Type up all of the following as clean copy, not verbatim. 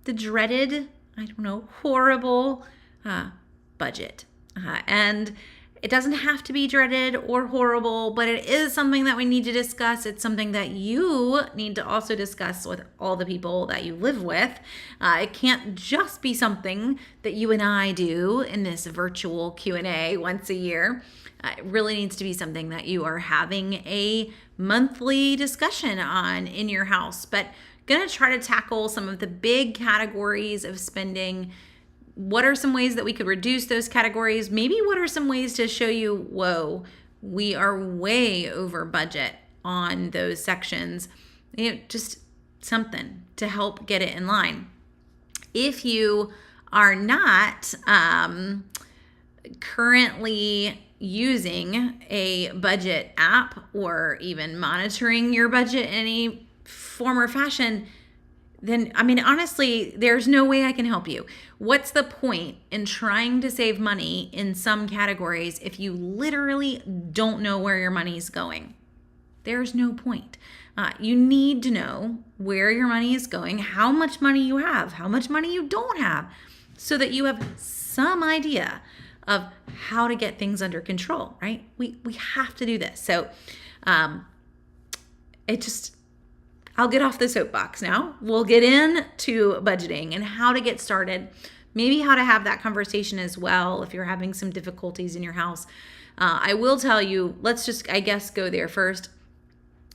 the dreaded, horrible budget. And it doesn't have to be dreaded or horrible, but it is something that we need to discuss. It's something that you need to also discuss with all the people that you live with. It can't just be something that you and I do in this virtual Q&A once a year. It really needs to be something that you are having a monthly discussion on in your house. But going to try to tackle some of the big categories of spending. What are some ways that we could reduce those categories? Maybe what are some ways to show you, whoa, we are way over budget on those sections. Just something to help get it in line. If you are not currently using a budget app or even monitoring your budget in any form or fashion, then, honestly, there's no way I can help you. What's the point in trying to save money in some categories if you literally don't know where your money's going? There's no point. You need to know where your money is going, how much money you have, how much money you don't have, so that you have some idea of how to get things under control, right? We have to do this. So I'll get off the soapbox now. We'll get into budgeting and how to get started, maybe how to have that conversation as well if you're having some difficulties in your house. I will tell you, let's just, go there first.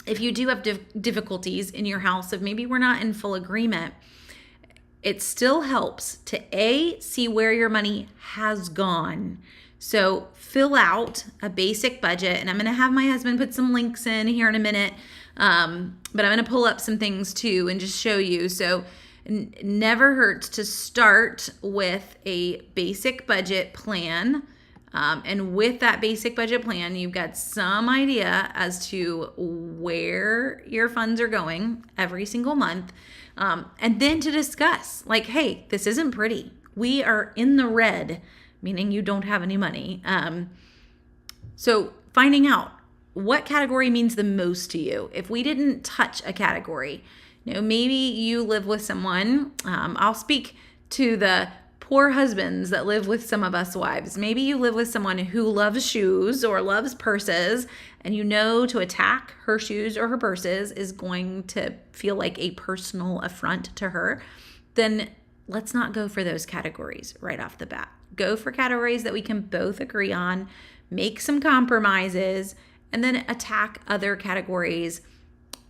If you do have difficulties in your house, if maybe we're not in full agreement, it still helps to see where your money has gone. So fill out a basic budget, and I'm going to have my husband put some links in here in a minute. But I'm going to pull up some things too and just show you. So never hurts to start with a basic budget plan. And with that basic budget plan, you've got some idea as to where your funds are going every single month. And then to discuss, like, hey, this isn't pretty. We are in the red, meaning you don't have any money. So finding out what category means the most to you. If we didn't touch a category, maybe you live with someone. I'll speak to the poor husbands that live with some of us wives. Maybe you live with someone who loves shoes or loves purses, and to attack her shoes or her purses is going to feel like a personal affront to her. Then let's not go for those categories right off the bat. Go for categories that we can both agree on, make some compromises, and then attack other categories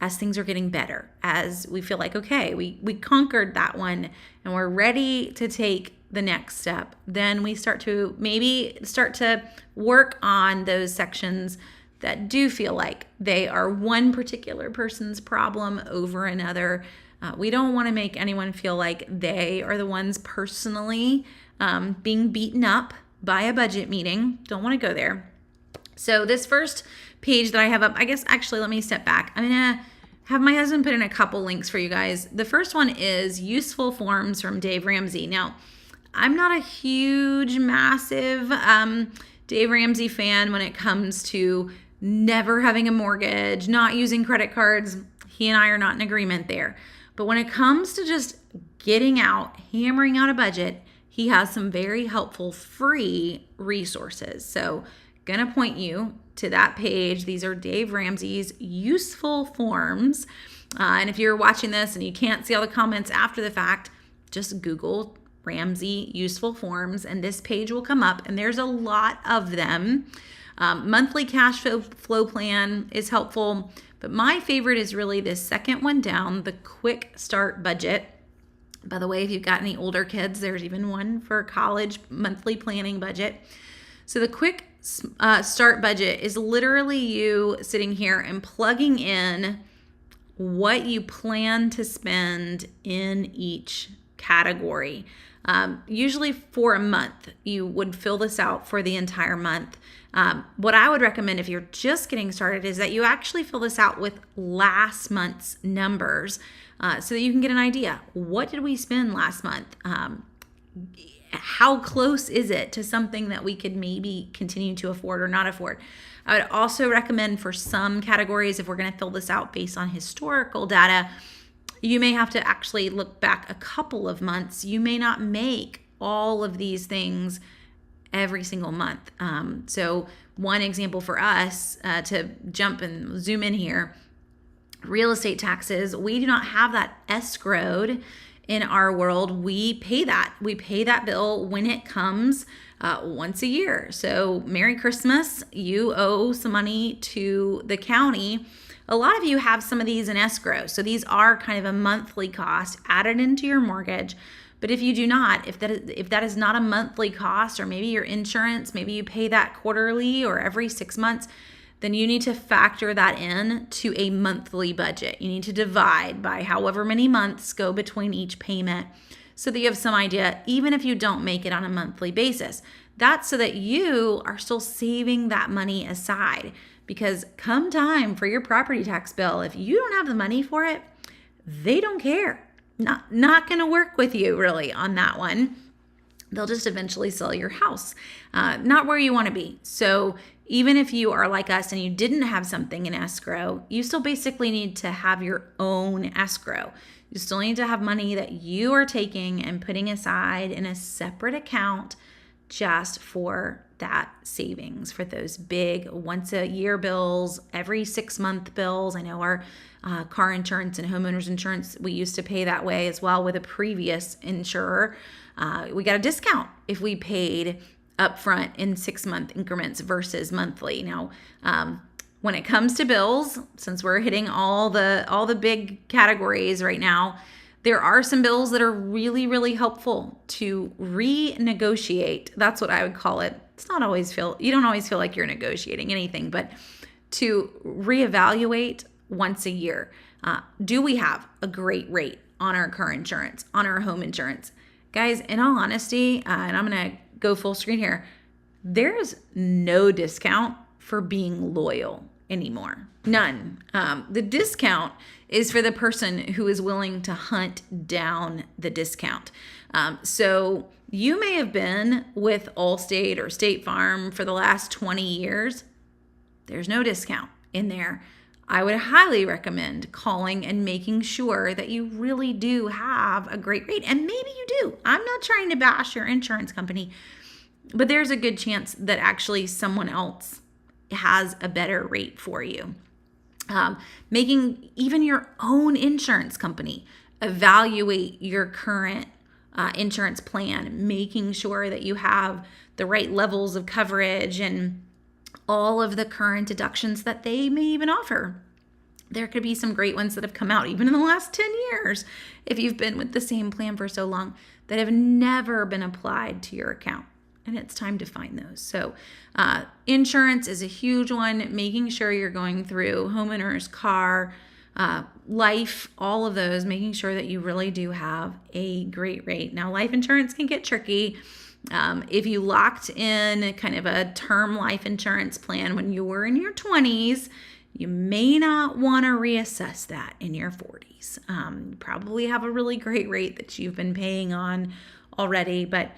as things are getting better, as we feel like, okay, we conquered that one and we're ready to take the next step. Then we start to work on those sections that do feel like they are one particular person's problem over another. We don't want to make anyone feel like they are the ones personally being beaten up by a budget meeting. Don't want to go there. So this first page that I have up, let me step back. I'm going to have my husband put in a couple links for you guys. The first one is Useful Forms from Dave Ramsey. Now, I'm not a huge, massive Dave Ramsey fan when it comes to never having a mortgage, not using credit cards. He and I are not in agreement there. But when it comes to just hammering out a budget, he has some very helpful free resources. So going to point you to that page. These are Dave Ramsey's Useful Forms. And if you're watching this and you can't see all the comments after the fact, just Google Ramsey Useful Forms and this page will come up, and there's a lot of them. Monthly cash flow plan is helpful, but my favorite is really this second one down, the Quick Start Budget. By the way, if you've got any older kids, there's even one for college monthly planning budget. So the Quick Start Budget is literally you sitting here and plugging in what you plan to spend in each category. Usually for a month, you would fill this out for the entire month. What I would recommend if you're just getting started is that you actually fill this out with last month's numbers so that you can get an idea. What did we spend last month? How close is it to something that we could maybe continue to afford or not afford? I would also recommend for some categories, if we're going to fill this out based on historical data, You may have to actually look back a couple of months. You may not make all of these things every single month. So one example for us, to jump and zoom in here, real estate taxes, we do not have that escrowed in our world. We pay that. We pay that bill when it comes once a year. So Merry Christmas. You owe some money to the county. A lot of you have some of these in escrow. So these are kind of a monthly cost added into your mortgage. But if you do not, if that is not a monthly cost, or maybe your insurance, maybe you pay that quarterly or every 6 months, then you need to factor that in to a monthly budget. You need to divide by however many months go between each payment so that you have some idea, even if you don't make it on a monthly basis. That's so that you are still saving that money aside, because come time for your property tax bill, if you don't have the money for it, they don't care. Not going to work with you really on that one. They'll just eventually sell your house. Not where you want to be. So even if you are like us and you didn't have something in escrow, you still basically need to have your own escrow. You still need to have money that you are taking and putting aside in a separate account just for that savings, for those big once a year bills, every 6 month bills. I know our car insurance and homeowners insurance, we used to pay that way as well with a previous insurer. We got a discount if we paid upfront in 6 month increments versus monthly. Now, when it comes to bills, since we're hitting all the big categories right now, there are some bills that are really, really helpful to renegotiate. That's what I would call it. You don't always feel like you're negotiating anything, but to reevaluate once a year. Do we have a great rate on our car insurance, on our home insurance? Guys, in all honesty, and I'm going to go full screen here, there's no discount for being loyal anymore. None. The discount is for the person who is willing to hunt down the discount. So you may have been with Allstate or State Farm for the last 20 years. There's no discount in there. I would highly recommend calling and making sure that you really do have a great rate. And maybe you do. I'm not trying to bash your insurance company, but there's a good chance that actually someone else has a better rate for you. Making even your own insurance company evaluate your current insurance plan, making sure that you have the right levels of coverage and all of the current deductions that they may even offer. There could be some great ones that have come out even in the last 10 years, if you've been with the same plan for so long, that have never been applied to your account. And it's time to find those. So insurance is a huge one, making sure you're going through homeowners, car, life, all of those, making sure that you really do have a great rate. Now, life insurance can get tricky. If you locked in kind of a term life insurance plan when you were in your 20s, you may not want to reassess that in your 40s. You probably have a really great rate that you've been paying on already, but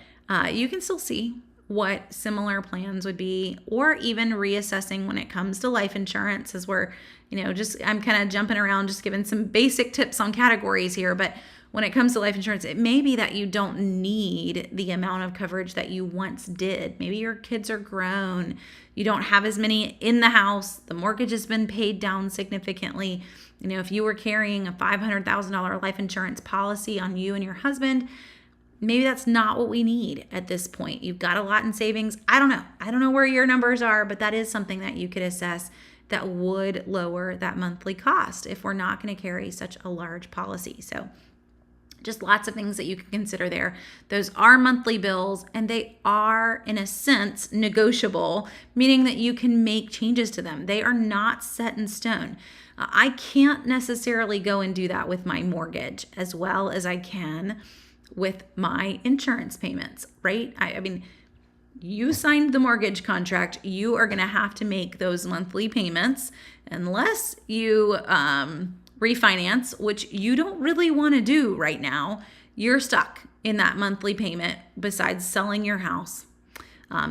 you can still see what similar plans would be, or even reassessing when it comes to life insurance, as we're, I'm kind of jumping around, just giving some basic tips on categories here. But when it comes to life insurance, it may be that you don't need the amount of coverage that you once did. Maybe your kids are grown. You don't have as many in the house. The mortgage has been paid down significantly. If you were carrying a $500,000 life insurance policy on you and your husband, maybe that's not what we need at this point. You've got a lot in savings. I don't know. I don't know where your numbers are, but that is something that you could assess that would lower that monthly cost if we're not going to carry such a large policy. So just lots of things that you can consider there. Those are monthly bills, and they are, in a sense, negotiable, meaning that you can make changes to them. They are not set in stone. I can't necessarily go and do that with my mortgage as well as I can with my insurance payments, right? I mean, you signed the mortgage contract. You are going to have to make those monthly payments unless you refinance, which you don't really want to do right now. You're stuck in that monthly payment besides selling your house.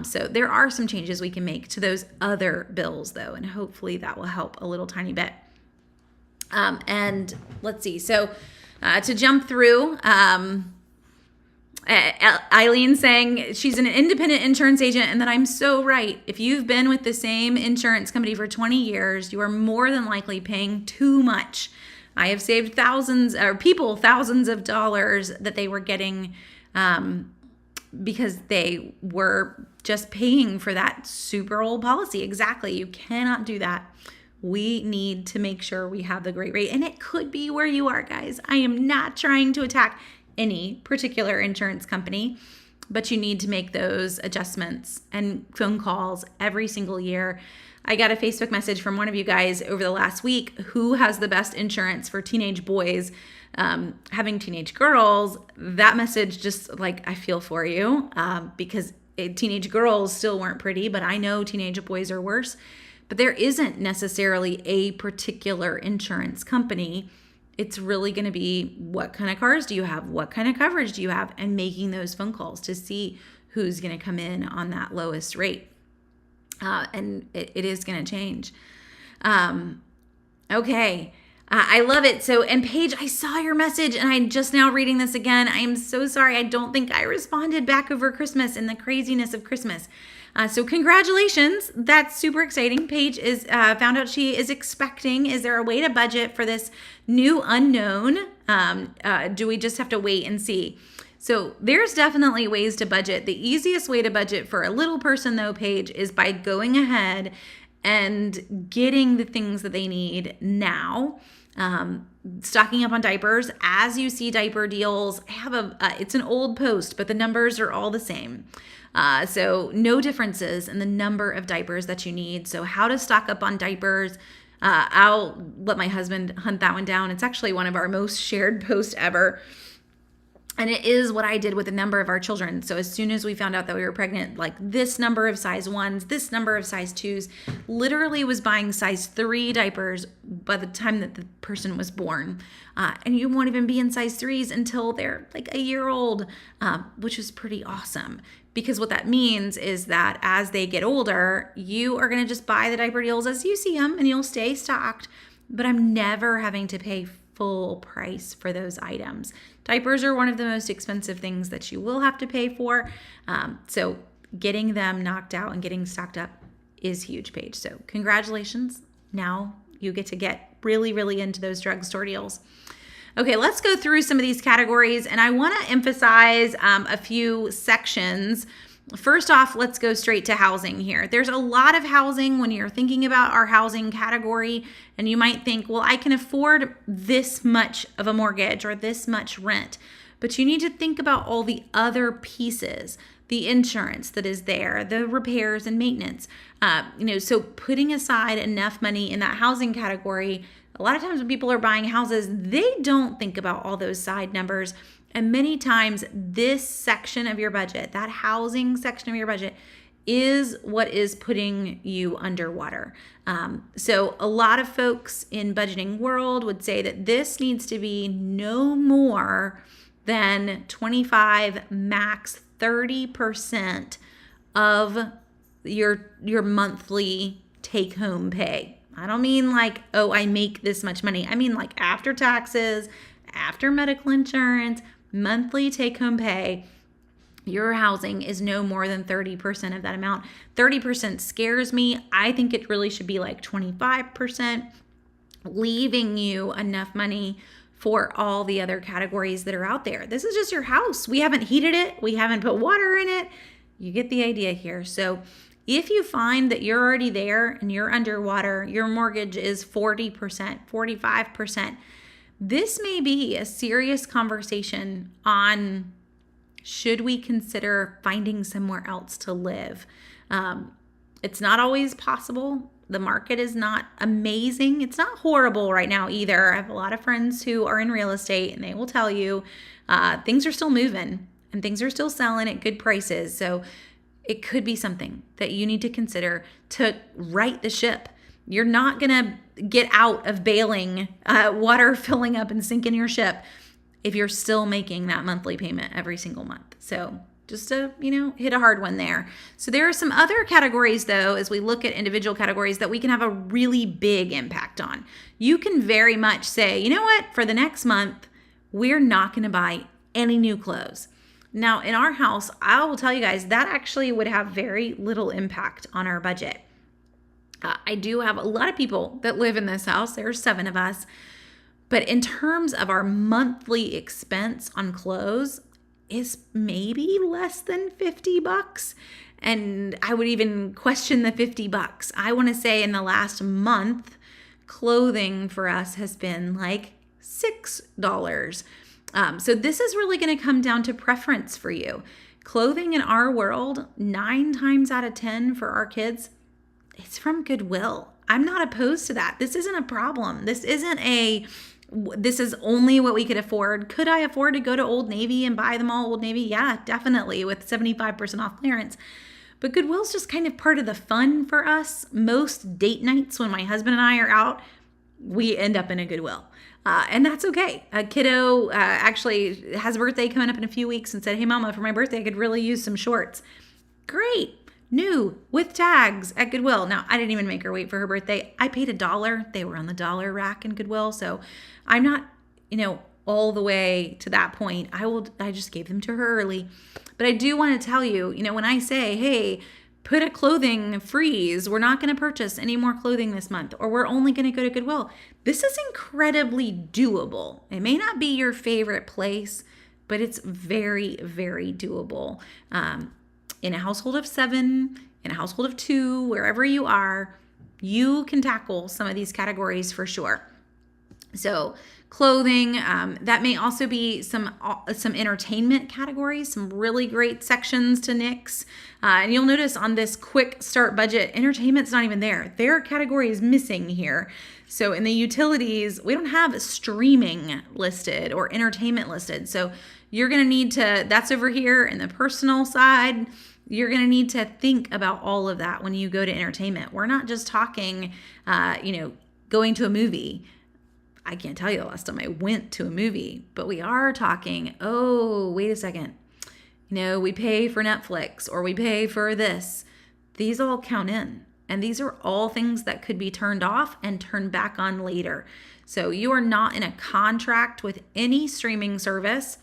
So there are some changes we can make to those other bills, though, and hopefully that will help a little tiny bit. And let's see. So to jump through. Eileen saying she's an independent insurance agent and that I'm so right. If you've been with the same insurance company for 20 years, you are more than likely paying too much. I have saved thousands of dollars that they were getting because they were just paying for that super old policy. Exactly. You cannot do that. We need to make sure we have the great rate. And it could be where you are, guys. I am not trying to attack any particular insurance company, but you need to make those adjustments and phone calls every single year. I got a Facebook message from one of you guys over the last week who has the best insurance for teenage boys. Having teenage girls, that message just like, I feel for you because teenage girls still weren't pretty, but I know teenage boys are worse. But there isn't necessarily a particular insurance company. It's really going to be what kind of cars do you have? What kind of coverage do you have? And making those phone calls to see who's going to come in on that lowest rate. And it is going to change. Okay. I love it. So, and Paige, I saw your message and I'm just now reading this again. I am so sorry. I don't think I responded back over Christmas and the craziness of Christmas. So congratulations. That's super exciting. Paige is found out she is expecting. Is there a way to budget for this new unknown? Do we just have to wait and see? So there's definitely ways to budget. The easiest way to budget for a little person though, Paige, is by going ahead and getting the things that they need now. Stocking up on diapers as you see diaper deals. I have it's an old post, but the numbers are all the same. So no differences in the number of diapers that you need. So how to stock up on diapers. I'll let my husband hunt that one down. It's actually one of our most shared posts ever. And it is what I did with a number of our children. So as soon as we found out that we were pregnant, like this number of size 1s, this number of size 2s, literally was buying size 3 diapers by the time that the person was born. And you won't even be in size 3s until they're like a year old, which is pretty awesome. Because what that means is that as they get older, you are going to just buy the diaper deals as you see them and you'll stay stocked. But I'm never having to pay full price for those items. Diapers are one of the most expensive things that you will have to pay for. So getting them knocked out and getting stocked up is huge, Paige. So congratulations. Now you get to get really, really into those drugstore deals. Okay, let's go through some of these categories. And I want to emphasize a few sections. First off, let's go straight to housing here. There's a lot of housing when you're thinking about our housing category, and you might think, well, I can afford this much of a mortgage or this much rent. But you need to think about all the other pieces, the insurance that is there, the repairs and maintenance. So putting aside enough money in that housing category, a lot of times when people are buying houses, they don't think about all those side numbers. And many times this section of your budget, that housing section of your budget, is what is putting you underwater. So a lot of folks in budgeting world would say that this needs to be no more than 25, max 30% of your monthly take-home pay. I don't mean like, oh, I make this much money. I mean like after taxes, after medical insurance, monthly take-home pay, your housing is no more than 30% of that amount. 30% scares me. I think it really should be like 25%, leaving you enough money for all the other categories that are out there. This is just your house. We haven't heated it. We haven't put water in it. You get the idea here. So if you find that you're already there and you're underwater, your mortgage is 40%, 45%, this may be a serious conversation on should we consider finding somewhere else to live. It's not always possible. The market is not amazing. It's not horrible right now either. I have a lot of friends who are in real estate and they will tell you things are still moving and things are still selling at good prices. So it could be something that you need to consider to right the ship. You're not going to get out of bailing, water filling up and sinking your ship if you're still making that monthly payment every single month. So just to, hit a hard one there. So there are some other categories though, as we look at individual categories that we can have a really big impact on. You can very much say, you know what, for the next month, we're not going to buy any new clothes. Now, in our house, I will tell you guys that actually would have very little impact on our budget. I do have a lot of people that live in this house. There's 7 of us. But in terms of our monthly expense on clothes is maybe less than $50. And I would even question the $50. I want to say in the last month, clothing for us has been like $6. So this is really going to come down to preference for you. Clothing in our world, 9 times out of 10 for our kids, it's from Goodwill. I'm not opposed to that. This isn't a problem. This is only what we could afford. Could I afford to go to Old Navy and buy them all Old Navy? Yeah, definitely, with 75% off clearance. But Goodwill's just kind of part of the fun for us. Most date nights when my husband and I are out, we end up in a Goodwill. And that's okay. A kiddo actually has a birthday coming up in a few weeks and said, hey, Mama, for my birthday, I could really use some shorts. Great. New with tags at Goodwill. Now, I didn't even make her wait for her birthday. I paid $1. They were on the dollar rack in Goodwill. So I'm not, all the way to that point. I just gave them to her early. But I do want to tell you, when I say, hey, put a clothing freeze, we're not going to purchase any more clothing this month, or we're only going to go to Goodwill. This is incredibly doable. It may not be your favorite place, but it's very, very doable. In a household of 7, in a household of 2, wherever you are, you can tackle some of these categories for sure. So clothing, that may also be some entertainment categories, some really great sections to nix. And you'll notice on this quick start budget, entertainment's not even there. Their category is missing here. So in the utilities, we don't have streaming listed or entertainment listed. So you're going to need to, that's over here in the personal side. You're going to need to think about all of that when you go to entertainment. We're not just talking, going to a movie. I can't tell you the last time I went to a movie, but we are talking, oh, wait a second. We pay for Netflix or we pay for this. These all count in. And these are all things that could be turned off and turned back on later. So you are not in a contract with any streaming service.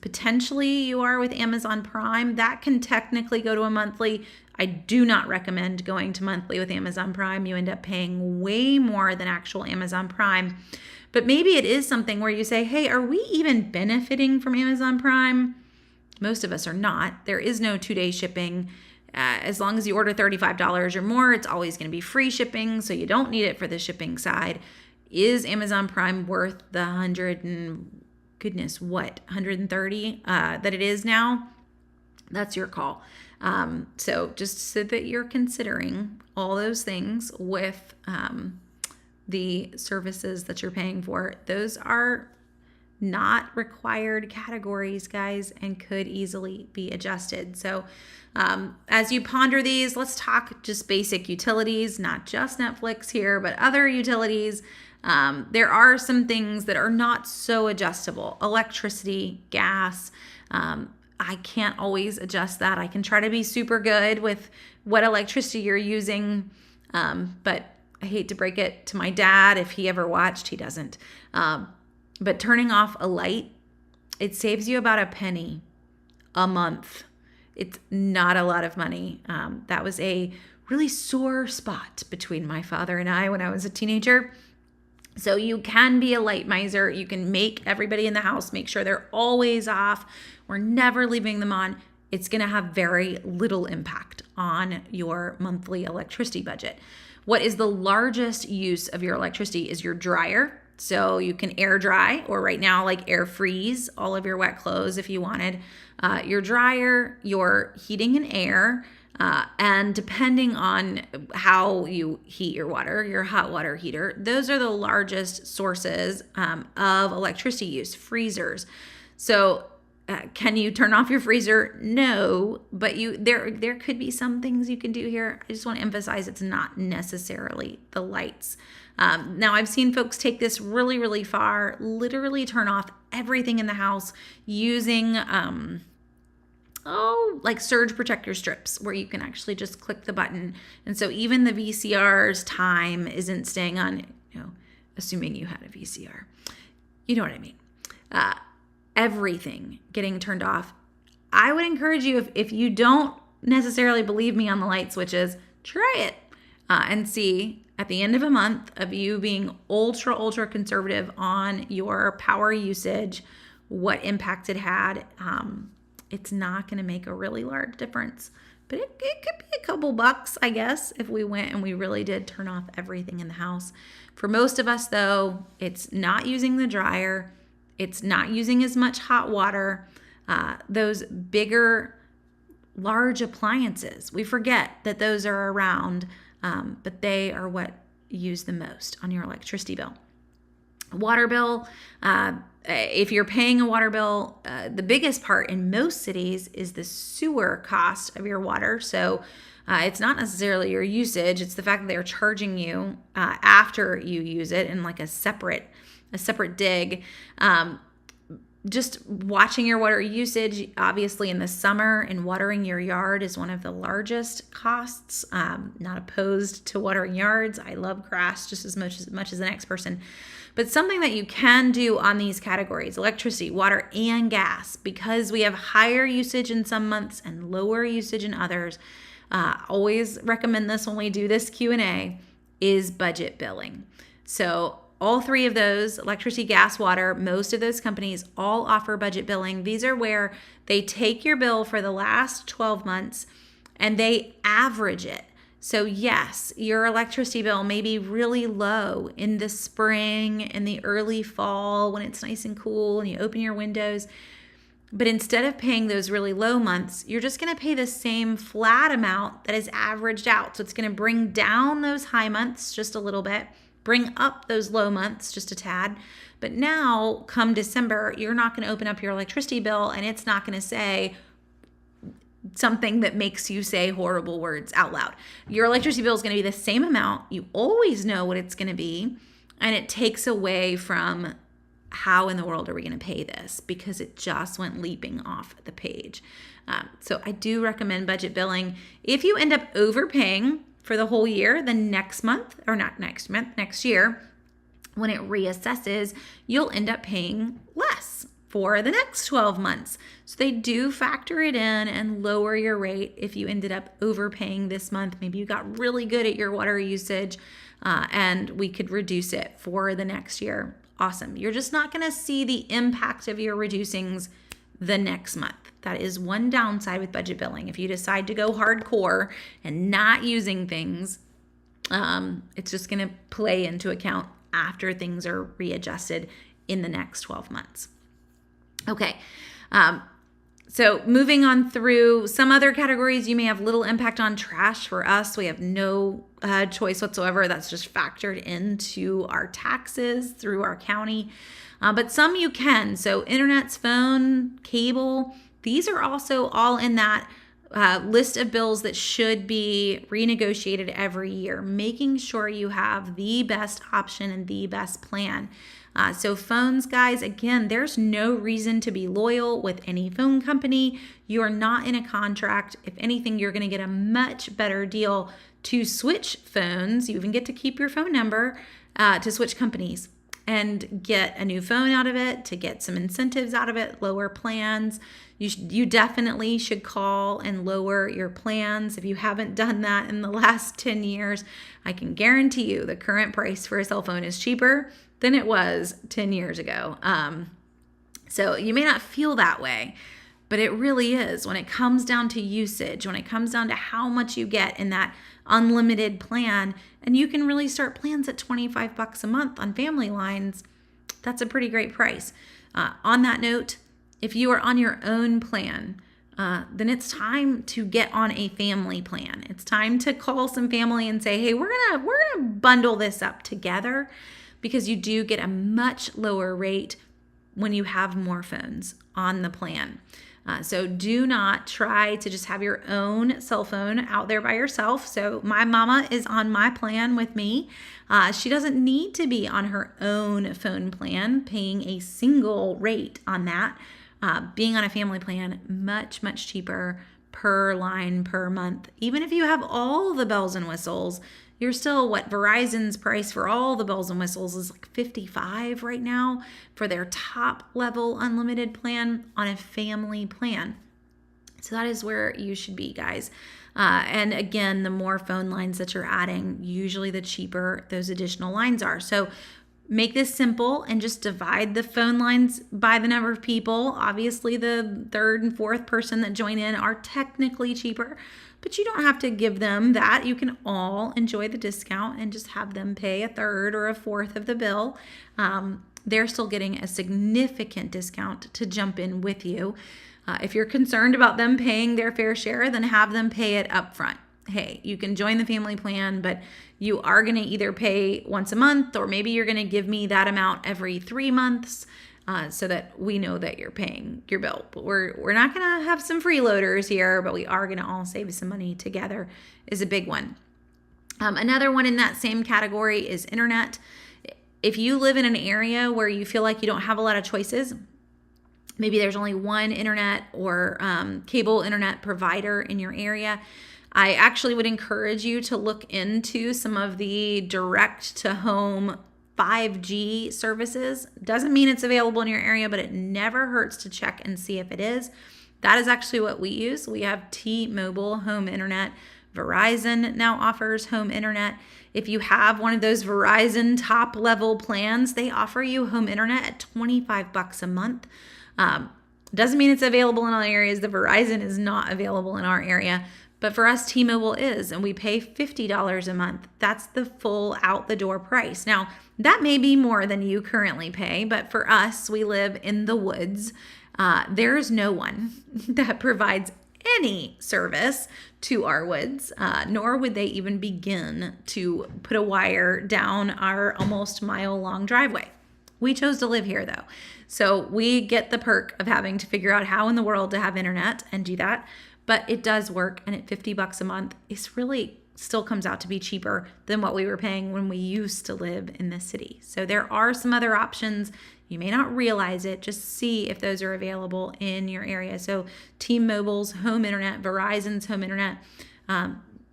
Potentially you are with Amazon Prime. That can technically go to a monthly. I do not recommend going to monthly with Amazon Prime. You end up paying way more than actual Amazon Prime. But maybe it is something where you say, hey, are we even benefiting from Amazon Prime? Most of us are not. There is no 2-day shipping. As long as you order $35 or more, it's always going to be free shipping, so you don't need it for the shipping side. Is Amazon Prime worth the 130 that it is now? That's your call. So just so that you're considering all those things with the services that you're paying for. Those are not required categories, guys, and could easily be adjusted. So as you ponder these, let's talk just basic utilities, not just Netflix here, but other utilities. There are some things that are not so adjustable. Electricity, gas. I can't always adjust that. I can try to be super good with what electricity you're using, but I hate to break it to my dad. If he ever watched, he doesn't. But turning off a light, it saves you about a penny a month. It's not a lot of money. That was a really sore spot between my father and I when I was a teenager. So you can be a light miser. You can make everybody in the house make sure they're always off. We're never leaving them on. It's going to have very little impact on your monthly electricity budget. What is the largest use of your electricity is your dryer. So you can air dry, or right now like air freeze all of your wet clothes if you wanted. Your dryer, your heating and air, and depending on how you heat your water, your hot water heater, those are the largest sources of electricity use. Freezers. So can you turn off your freezer? No, but there could be some things you can do here. I just want to emphasize it's not necessarily the lights. Now, I've seen folks take this really, really far, literally turn off everything in the house using like surge protector strips where you can actually just click the button. And so even the VCR's time isn't staying on, assuming you had a VCR. You know what I mean? everything getting turned off. I would encourage you, if you don't necessarily believe me on the light switches, try it and see at the end of a month of you being ultra conservative on your power usage, what impact it had. It's not going to make a really large difference, but it could be a couple bucks, I guess, if we went and we really did turn off everything in the house. For most of us, though, it's not using the dryer. It's not using as much hot water. Those bigger, large appliances, we forget that those are around, but they are what use the most on your electricity bill. Water bill, if you're paying a water bill, the biggest part in most cities is the sewer cost of your water. So it's not necessarily your usage. It's the fact that they're charging you after you use it in like a separate dig. Just watching your water usage, obviously in the summer, and watering your yard is one of the largest costs. Not opposed to watering yards. I love grass just as much as the next person. But something that you can do on these categories, electricity, water, and gas, because we have higher usage in some months and lower usage in others, always recommend this when we do this Q&A, is budget billing. So all three of those, electricity, gas, water, most of those companies all offer budget billing. These are where they take your bill for the last 12 months and they average it. So yes, your electricity bill may be really low in the spring and the early fall when it's nice and cool and you open your windows. But instead of paying those really low months, you're just going to pay the same flat amount that is averaged out. So it's going to bring down those high months just a little bit, bring up those low months just a tad. But now, come December, you're not going to open up your electricity bill and it's not going to say something that makes you say horrible words out loud. Your electricity bill is going to be the same amount. You always know what it's going to be. And it takes away from how in the world are we going to pay this, because it just went leaping off the page. So I do recommend budget billing. If you end up overpaying for the whole year, then next month, or not next month, next year, when it reassesses, you'll end up paying less for the next 12 months. So they do factor it in and lower your rate if you ended up overpaying this month. Maybe you got really good at your water usage and we could reduce it for the next year. Awesome. You're just not going to see the impact of your reducings the next month. That is one downside with budget billing. If you decide to go hardcore and not using things, it's just going to play into account after things are readjusted in the next 12 months. Okay. So moving on through some other categories, you may have little impact on trash. For us, we have no choice whatsoever. That's just factored into our taxes through our county. But some you can. So internet's, phone, cable, these are also all in that list of bills that should be renegotiated every year, making sure you have the best option and the best plan. So phones, guys, again, there's no reason to be loyal with any phone company. You are not in a contract. If anything, you're going to get a much better deal to switch phones. You even get to keep your phone number to switch companies and get a new phone out of it, to get some incentives out of it, lower plans. You definitely should call and lower your plans. If you haven't done that in the last 10 years, I can guarantee you the current price for a cell phone is cheaper than it was 10 years ago. So you may not feel that way, but it really is. When it comes down to usage, when it comes down to how much you get in that unlimited plan, and you can really start plans at $25 a month on family lines, that's a pretty great price. On that note, if you are on your own plan, then it's time to get on a family plan. It's time to call some family and say, hey, we're gonna bundle this up together, because you do get a much lower rate when you have more phones on the plan. So do not try to just have your own cell phone out there by yourself. So my mama is on my plan with me. She doesn't need to be on her own phone plan, paying a single rate on that. Being on a family plan, much, much cheaper per line per month. Even if you have all the bells and whistles, you're still Verizon's price for all the bells and whistles is like $55 right now for their top level unlimited plan on a family plan. So that is where you should be, guys. And again, the more phone lines that you're adding, usually the cheaper those additional lines are. So make this simple and just divide the phone lines by the number of people. Obviously, the third and fourth person that join in are technically cheaper, but you don't have to give them that. You can all enjoy the discount and just have them pay a third or a fourth of the bill. They're still getting a significant discount to jump in with you. If you're concerned about them paying their fair share, then have them pay it up front. Hey, you can join the family plan, but you are going to either pay once a month, or maybe you're going to give me that amount every 3 months so that we know that you're paying your bill. But we're not going to have some freeloaders here, but we are going to all save some money together is a big one. Another one in that same category is internet. If you live in an area where you feel like you don't have a lot of choices, maybe there's only one internet or cable internet provider in your area, I actually would encourage you to look into some of the direct-to-home 5G services. Doesn't mean it's available in your area, but it never hurts to check and see if it is. That is actually what we use. We have T-Mobile home internet. Verizon now offers home internet. If you have one of those Verizon top-level plans, they offer you home internet at $25 a month. Doesn't mean it's available in all areas. The Verizon is not available in our area, but for us, T-Mobile is, and we pay $50 a month. That's the full out-the-door price. Now, that may be more than you currently pay, but for us, we live in the woods. There is no one that provides any service to our woods, nor would they even begin to put a wire down our almost mile-long driveway. We chose to live here, though. So we get the perk of having to figure out how in the world to have internet and do that. But it does work, and at $50 a month, it's really still comes out to be cheaper than what we were paying when we used to live in the city. So there are some other options. You may not realize it. Just see if those are available in your area. So T-Mobile's home internet, Verizon's home internet,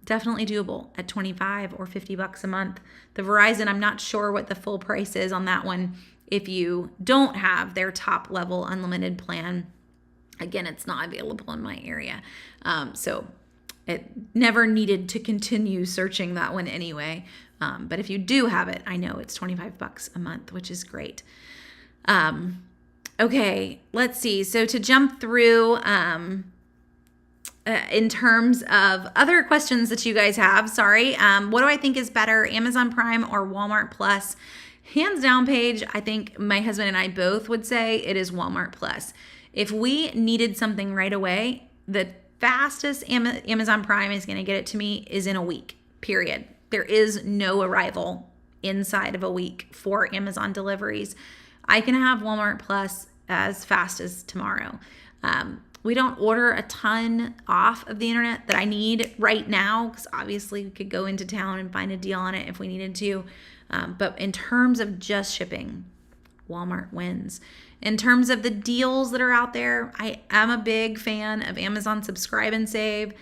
definitely doable at $25 or $50 a month. The Verizon, I'm not sure what the full price is on that one if you don't have their top level unlimited plan. Again, it's not available in my area. So it never needed to continue searching that one anyway. But if you do have it, I know it's $25 a month, which is great. Okay, let's see. So to jump through in terms of other questions that you guys have, what do I think is better, Amazon Prime or Walmart Plus? Hands down, Paige, I think my husband and I both would say it is Walmart Plus. If we needed something right away, the fastest Amazon Prime is going to get it to me is in a week, period. There is no arrival inside of a week for Amazon deliveries. I can have Walmart Plus as fast as tomorrow. We don't order a ton off of the internet that I need right now, because obviously we could go into town and find a deal on it if we needed to. But in terms of just shipping, Walmart wins. In terms of the deals that are out there, I am a big fan of Amazon Subscribe and Save,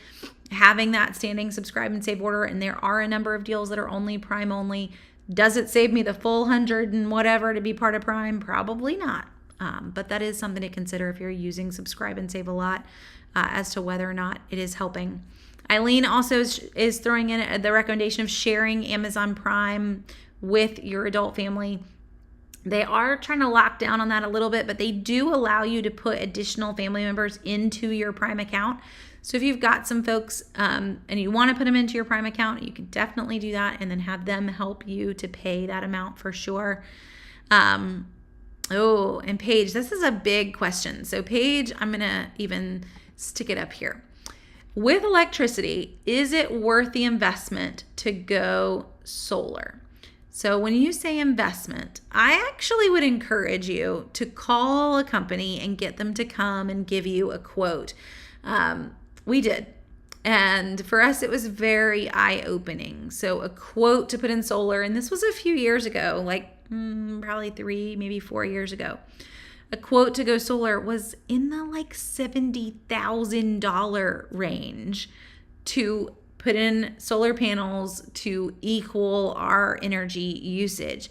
having that standing subscribe and save order, and there are a number of deals that are only Prime only. Does it save me the full 100 and whatever to be part of Prime? Probably not. But that is something to consider if you're using Subscribe and Save a lot as to whether or not it is helping. Eileen also is throwing in the recommendation of sharing Amazon Prime with your adult family. They are trying to lock down on that a little bit, but they do allow you to put additional family members into your Prime account. So if you've got some folks and you want to put them into your Prime account, you can definitely do that and then have them help you to pay that amount for sure. Oh, and Paige, this is a big question. So Paige, I'm going to even stick it up here. With electricity, is it worth the investment to go solar? So when you say investment, I actually would encourage you to call a company and get them to come and give you a quote. We did. And for us, it was very eye-opening. So a quote to put in solar, and this was a few years ago, like probably 3, maybe 4 years ago. A quote to go solar was in the like $70,000 range to put in solar panels to equal our energy usage.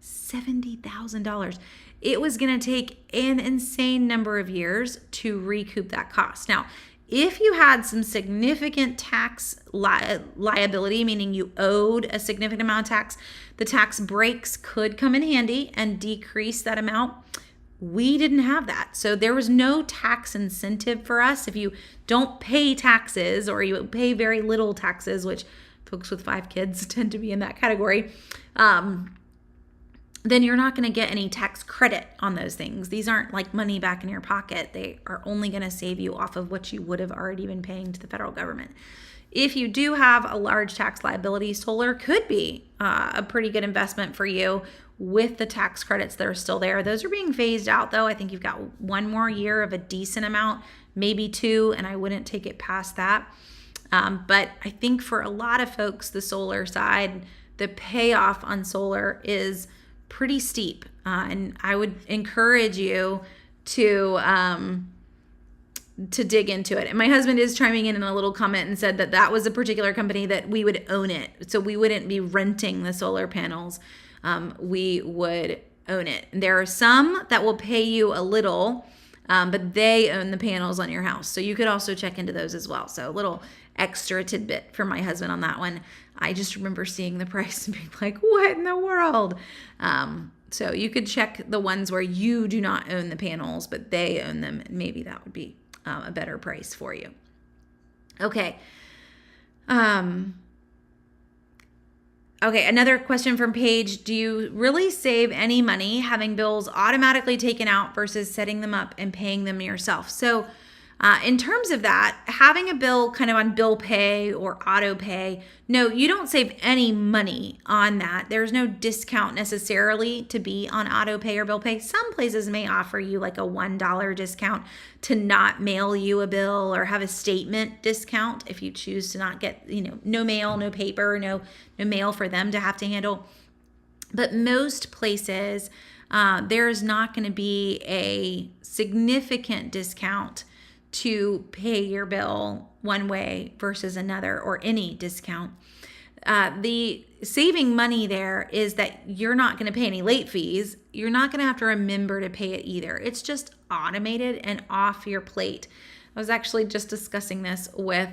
$70,000. It was going to take an insane number of years to recoup that cost. Now, if you had some significant tax liability, meaning you owed a significant amount of tax, the tax breaks could come in handy and decrease that amount. We didn't have that. So there was no tax incentive for us. If you don't pay taxes or you pay very little taxes, which folks with 5 kids tend to be in that category, then you're not going to get any tax credit on those things. These aren't like money back in your pocket. They are only going to save you off of what you would have already been paying to the federal government. If you do have a large tax liability, solar could be a pretty good investment for you with the tax credits that are still there. Those are being phased out though. I think you've got 1 more year of a decent amount, maybe 2, and I wouldn't take it past that. But I think for a lot of folks, the solar side, the payoff on solar is pretty steep. And I would encourage you to dig into it. And my husband is chiming in a little comment and said that that was a particular company that we would own it. So we wouldn't be renting the solar panels. We would own it. And there are some that will pay you a little, but they own the panels on your house. So you could also check into those as well. So a little extra tidbit for my husband on that one. I just remember seeing the price and being like, what in the world? So you could check the ones where you do not own the panels, but they own them. And maybe that would be a better price for you. Okay. Okay, another question from Paige. Do you really save any money having bills automatically taken out versus setting them up and paying them yourself? So in terms of that, having a bill kind of on bill pay or auto pay, no, you don't save any money on that. There's no discount necessarily to be on auto pay or bill pay. Some places may offer you like a $1 discount to not mail you a bill or have a statement discount if you choose to not get, no mail, no paper, no mail for them to have to handle. But most places, there's not going to be a significant discount to pay your bill one way versus another, or any discount. The saving money there is that you're not going to pay any late fees. You're not going to have to remember to pay it either. It's just automated and off your plate. I was actually just discussing this with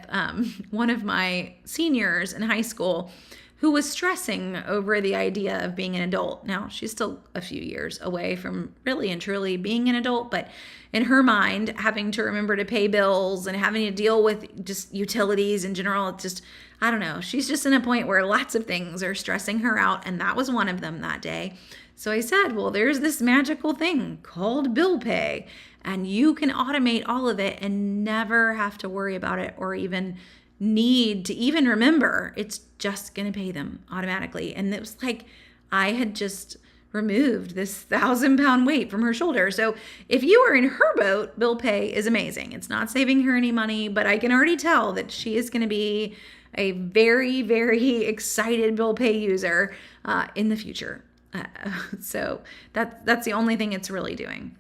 one of my seniors in high school who was stressing over the idea of being an adult. Now, she's still a few years away from really and truly being an adult, but in her mind, having to remember to pay bills and having to deal with just utilities in general, it's just, I don't know. She's just in a point where lots of things are stressing her out, and that was one of them that day. So I said, well, there's this magical thing called bill pay, and you can automate all of it and never have to worry about it or even need to even remember. It's just going to pay them automatically. And it was like I had just removed this 1,000-pound weight from her shoulder. So if you are in her boat, bill pay is amazing. It's not saving her any money, but I can already tell that she is going to be a very, very excited bill pay user in the future. So that's the only thing it's really doing.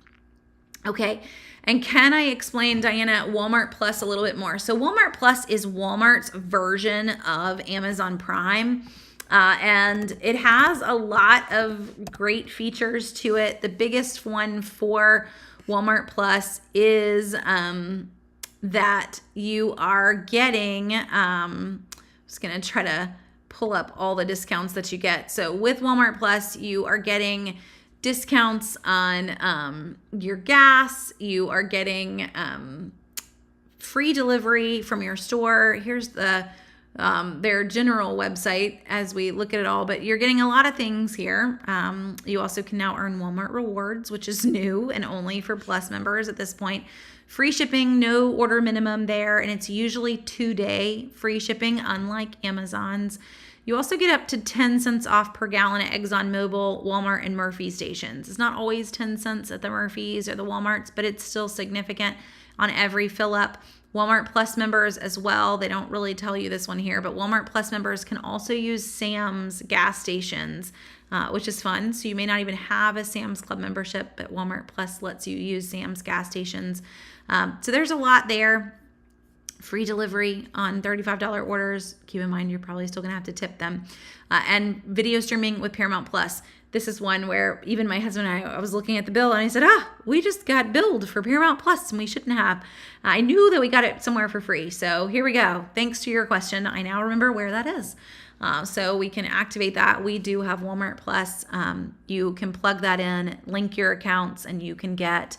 Okay. And can I explain, Diana, Walmart Plus a little bit more? So Walmart Plus is Walmart's version of Amazon Prime. And it has a lot of great features to it. The biggest one for Walmart Plus is that you are getting, I'm just going to try to pull up all the discounts that you get. So with Walmart Plus, you are getting discounts on your gas. You are getting free delivery from your store. Here's their general website as we look at it all, but you're getting a lot of things here. You also can now earn Walmart rewards, which is new and only for Plus members at this point. Free shipping, no order minimum there, and it's usually 2-day free shipping, unlike Amazon's. You also get up to 10 cents off per gallon at ExxonMobil, Walmart, and Murphy stations. It's not always 10 cents at the Murphys or the Walmarts, but it's still significant on every fill up. Walmart Plus members as well, they don't really tell you this one here, but Walmart Plus members can also use Sam's gas stations, which is fun. So you may not even have a Sam's Club membership, but Walmart Plus lets you use Sam's gas stations. So there's a lot there. free delivery on $35 orders. Keep in mind, you're probably still going to have to tip them. And video streaming with Paramount Plus. This is one where even my husband and I was looking at the bill and I said, we just got billed for Paramount Plus and we shouldn't have. I knew that we got it somewhere for free. So here we go. Thanks to your question, I now remember where that is. So we can activate that. We do have Walmart Plus. You can plug that in, link your accounts, and you can get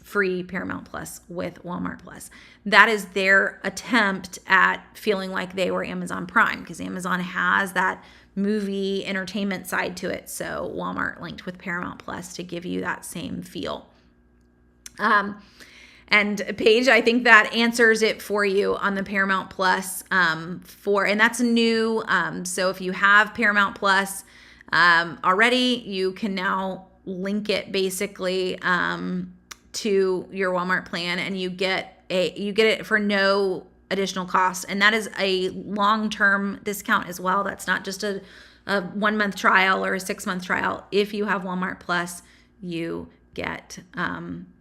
free Paramount Plus with Walmart Plus. That is their attempt at feeling like they were Amazon Prime, because Amazon has that movie entertainment side to it. So Walmart linked with Paramount Plus to give you that same feel. And Paige, I think that answers it for you on the Paramount Plus and that's new. So if you have Paramount Plus already, you can now link it basically to your Walmart plan, and you get it for no additional cost. And that is a long-term discount as well. That's not just a 1-month trial or a 6-month trial. If you have Walmart Plus, you get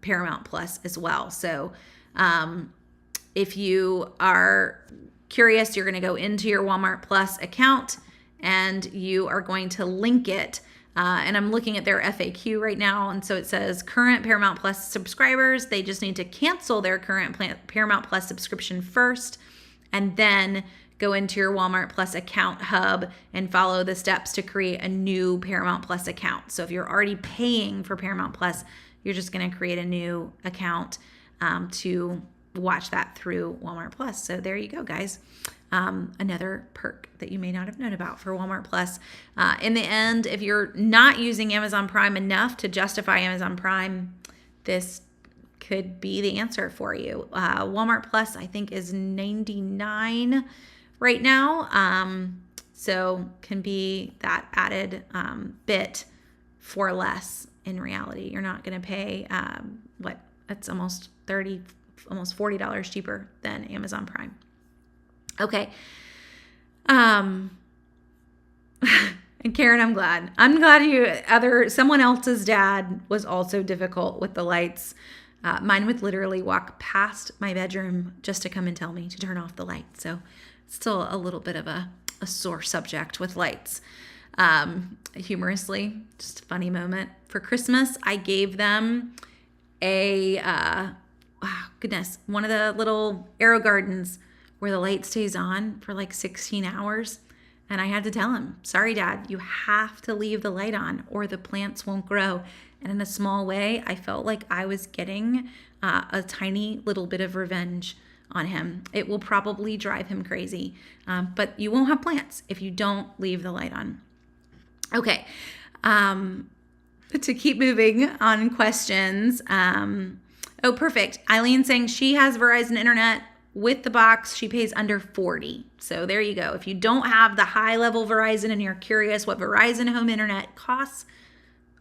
Paramount Plus as well. So if you are curious, you're going to go into your Walmart Plus account and you are going to link it. And I'm looking at their FAQ right now. And so it says current Paramount Plus subscribers, they just need to cancel their current Paramount Plus subscription first, and then go into your Walmart Plus account hub and follow the steps to create a new Paramount Plus account. So if you're already paying for Paramount Plus, you're just going to create a new account to watch that through Walmart Plus. So there you go, guys. Another perk that you may not have known about for Walmart Plus. In the end, if you're not using Amazon Prime enough to justify Amazon Prime, this could be the answer for you. Walmart Plus, I think, is $99 right now. So can be that added bit for less in reality. You're not going to pay that's almost $40 cheaper than Amazon Prime. Okay. And Karen, I'm glad someone else's dad was also difficult with the lights. Mine would literally walk past my bedroom just to come and tell me to turn off the light. So still a little bit of a sore subject with lights. Humorously, just a funny moment. For Christmas, I gave them one of the little AeroGardens where the light stays on for like 16 hours. And I had to tell him, sorry, Dad, you have to leave the light on or the plants won't grow. And in a small way, I felt like I was getting a tiny little bit of revenge on him. It will probably drive him crazy, but you won't have plants if you don't leave the light on. Okay. To keep moving on questions. Perfect. Eileen saying she has Verizon Internet. With the box, she pays under $40. So there you go. If you don't have the high-level Verizon and you're curious what Verizon home internet costs,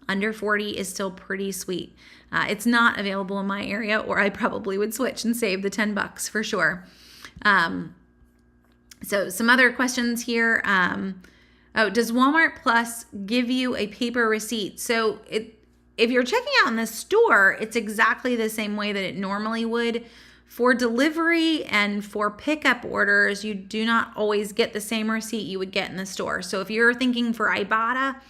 under $40 is still pretty sweet. It's not available in my area, or I probably would switch and save the $10 for sure. So some other questions here. Does Walmart Plus give you a paper receipt? So if you're checking out in the store, it's exactly the same way that it normally would. For delivery and for pickup orders, you do not always get the same receipt you would get in the store. So if you're thinking for Ibotta,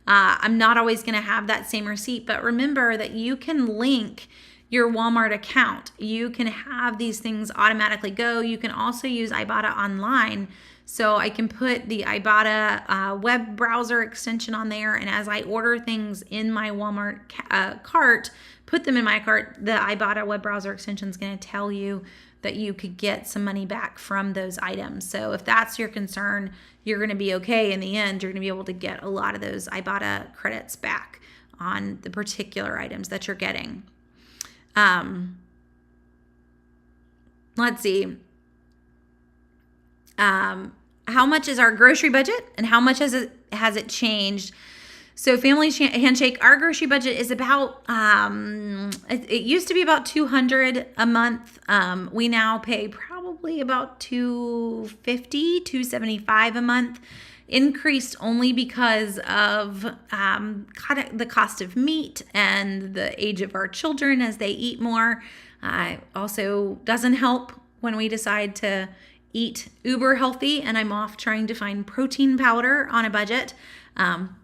I'm not always going to have that same receipt. But remember that you can link your Walmart account. You can have these things automatically go. You can also use Ibotta Online. So I can put the Ibotta web browser extension on there. And as I order things in my Walmart cart, put them in my cart, the Ibotta web browser extension is going to tell you that you could get some money back from those items. So if that's your concern, you're going to be okay in the end. You're going to be able to get a lot of those Ibotta credits back on the particular items that you're getting. Let's see. How much is our grocery budget and how much has it changed? So Family Handshake, our grocery budget is about, it used to be about $200 a month. We now pay probably about $250, $275 a month. Increased only because of the cost of meat and the age of our children as they eat more. Also doesn't help when we decide to eat uber healthy and I'm off trying to find protein powder on a budget,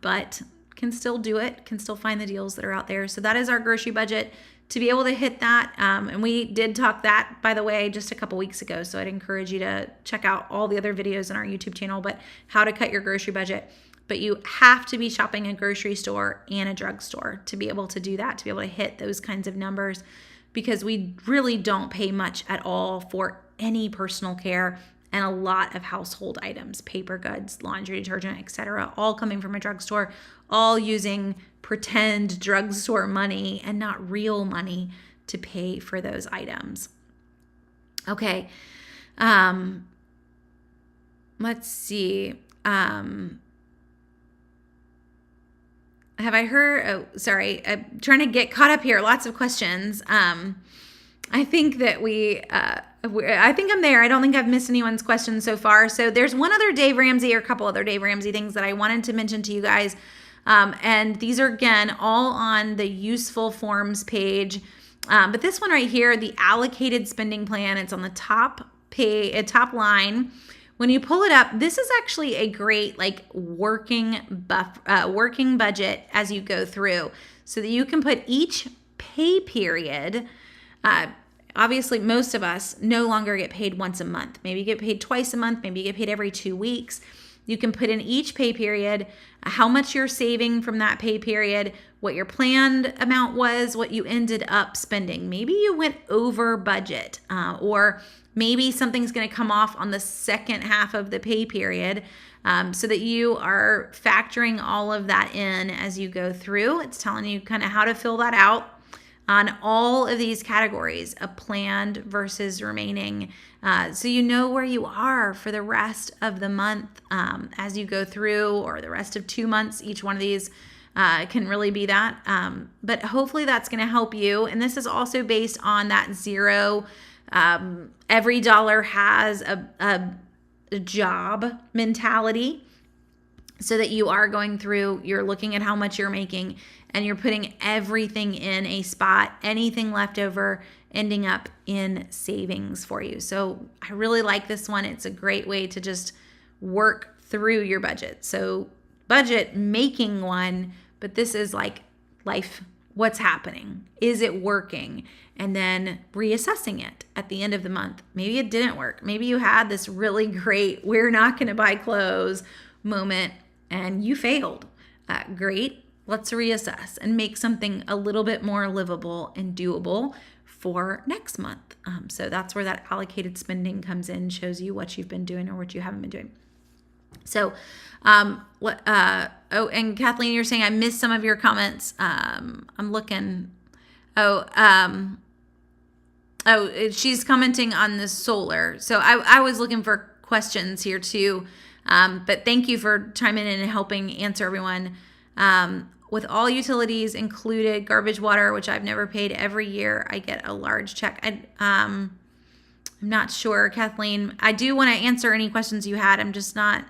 but can still do it, can still find the deals that are out there. So that is our grocery budget. To be able to hit that, and we did talk that, by the way, just a couple weeks ago, so I'd encourage you to check out all the other videos on our YouTube channel, but how to cut your grocery budget. But you have to be shopping a grocery store and a drugstore to be able to do that, to be able to hit those kinds of numbers, because we really don't pay much at all for any personal care and a lot of household items, paper goods, laundry detergent, etc., all coming from a drugstore, all using pretend drugstore money and not real money to pay for those items. Okay. Let's see. Have I heard? Oh, sorry. I'm trying to get caught up here. Lots of questions. I think that I think I'm there. I don't think I've missed anyone's questions so far. So there's one other Dave Ramsey or a couple other Dave Ramsey things that I wanted to mention to you guys. And these are, again, all on the useful forms page. But this one right here, the allocated spending plan, it's on the top line. When you pull it up, this is actually a great working budget as you go through, so that you can put each pay period. Obviously, most of us no longer get paid once a month. Maybe you get paid twice a month. Maybe you get paid every 2 weeks. You can put in each pay period how much you're saving from that pay period, what your planned amount was, what you ended up spending. Maybe you went over budget, or maybe something's going to come off on the second half of the pay period, so that you are factoring all of that in as you go through. It's telling you kind of how to fill that out on all of these categories of planned versus remaining, so you know where you are for the rest of the month as you go through, or the rest of 2 months. Each one of these can really be that, but hopefully that's going to help you. And this is also based on that zero, every dollar has a job mentality, so that you are going through, you're looking at how much you're making, and you're putting everything in a spot, anything left over ending up in savings for you. So I really like this one. It's a great way to just work through your budget. So budget making one, but this is like life. What's happening? Is it working? And then reassessing it at the end of the month. Maybe it didn't work. Maybe you had this really great, we're not going to buy clothes moment, and you failed. Great. Let's reassess and make something a little bit more livable and doable for next month. So that's where that allocated spending comes in, shows you what you've been doing or what you haven't been doing. So, and Kathleen, you're saying I missed some of your comments. I'm looking. She's commenting on the solar. So I was looking for questions here too. But thank you for chiming in and helping answer everyone. With all utilities included, garbage, water, which I've never paid every year, I get a large check. I'm not sure, Kathleen. I do want to answer any questions you had. I'm just not.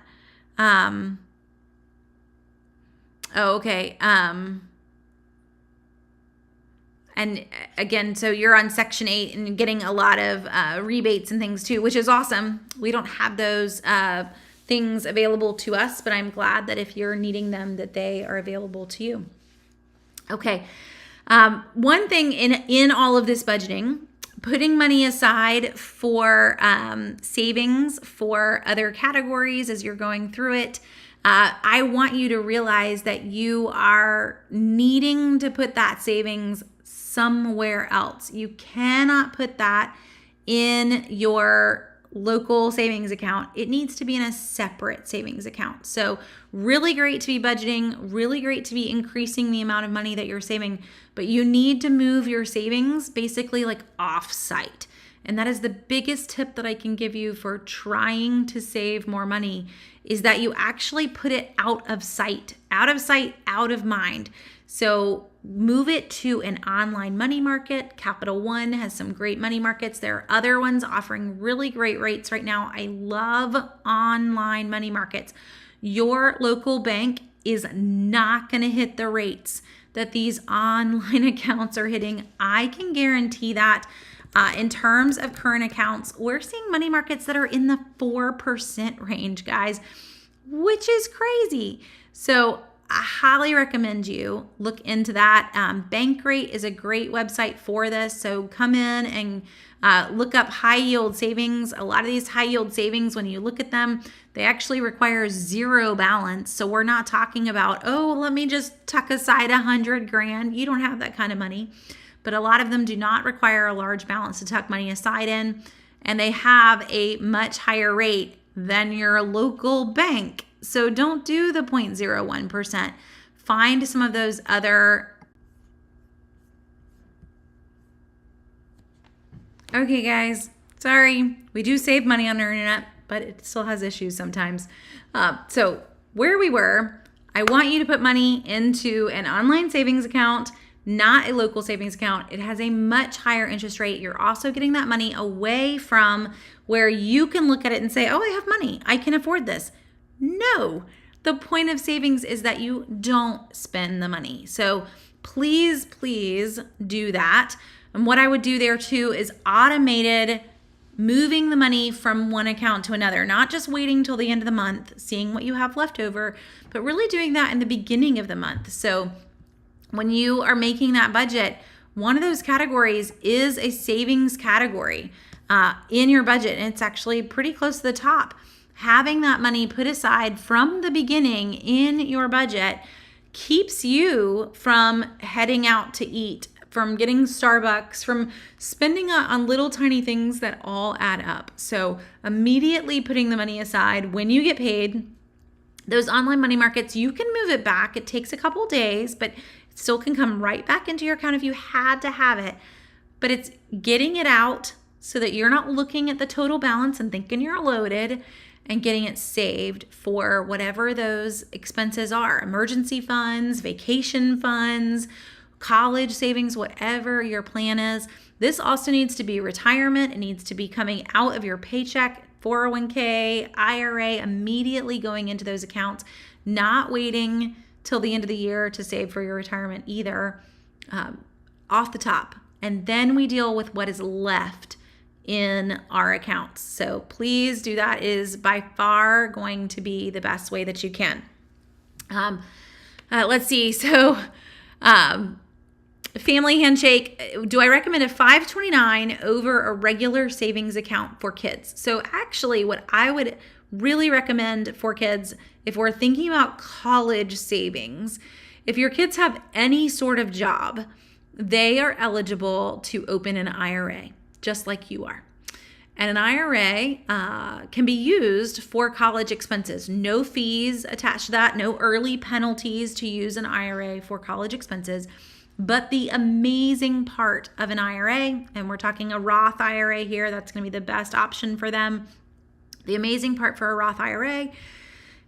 Okay. And again, so you're on Section 8 and getting a lot of rebates and things too, which is awesome. We don't have those things available to us, but I'm glad that if you're needing them, that they are available to you. Okay. One thing in all of this budgeting, putting money aside for savings for other categories as you're going through it, I want you to realize that you are needing to put that savings somewhere else. You cannot put that in your local savings account. It needs to be in a separate savings account. So really great to be budgeting, really great to be increasing the amount of money that you're saving, but you need to move your savings basically like off site. And that is the biggest tip that I can give you for trying to save more money, is that you actually put it out of sight, out of mind. So move it to an online money market. Capital One has some great money markets. There are other ones offering really great rates right now. I love online money markets. Your local bank is not going to hit the rates that these online accounts are hitting. I can guarantee that. In terms of current accounts, we're seeing money markets that are in the 4% range, guys, which is crazy. So I highly recommend you look into that. Bankrate is a great website for this. So come in and look up high yield savings. A lot of these high yield savings, when you look at them, they actually require zero balance. So we're not talking about, oh, let me just tuck aside $100,000. You don't have that kind of money. But a lot of them do not require a large balance to tuck money aside in, and they have a much higher rate than your local bank. So don't do the 0.01%. Find some of those other. Okay, guys, sorry. We do save money on the internet, but it still has issues sometimes. So where we were, I want you to put money into an online savings account, not a local savings account. It has a much higher interest rate. You're also getting that money away from where you can look at it and say, oh, I have money. I can afford this. No, the point of savings is that you don't spend the money. So please, please do that. And what I would do there too is automated moving the money from one account to another, not just waiting till the end of the month, seeing what you have left over, but really doing that in the beginning of the month. So when you are making that budget, one of those categories is a savings category in your budget, and it's actually pretty close to the top. Having that money put aside from the beginning in your budget keeps you from heading out to eat, from getting Starbucks, from spending on little tiny things that all add up. So immediately putting the money aside when you get paid. Those online money markets, you can move it back. It takes a couple days, but it still can come right back into your account if you had to have it. But it's getting it out so that you're not looking at the total balance and thinking you're loaded, and getting it saved for whatever those expenses are. Emergency funds, vacation funds, college savings, whatever your plan is. This also needs to be retirement. It needs to be coming out of your paycheck, 401k, IRA, immediately going into those accounts, not waiting till the end of the year to save for your retirement either, off the top. And then we deal with what is left in our accounts. So please do that. It is by far going to be the best way that you can. Let's see. So family handshake, do I recommend a 529 over a regular savings account for kids? So actually what I would really recommend for kids, if we're thinking about college savings, if your kids have any sort of job, they are eligible to open an IRA, just like you are. And an IRA can be used for college expenses. No fees attached to that, no early penalties to use an IRA for college expenses. But the amazing part of an IRA, and we're talking a Roth IRA here, that's going to be the best option for them. The amazing part for a Roth IRA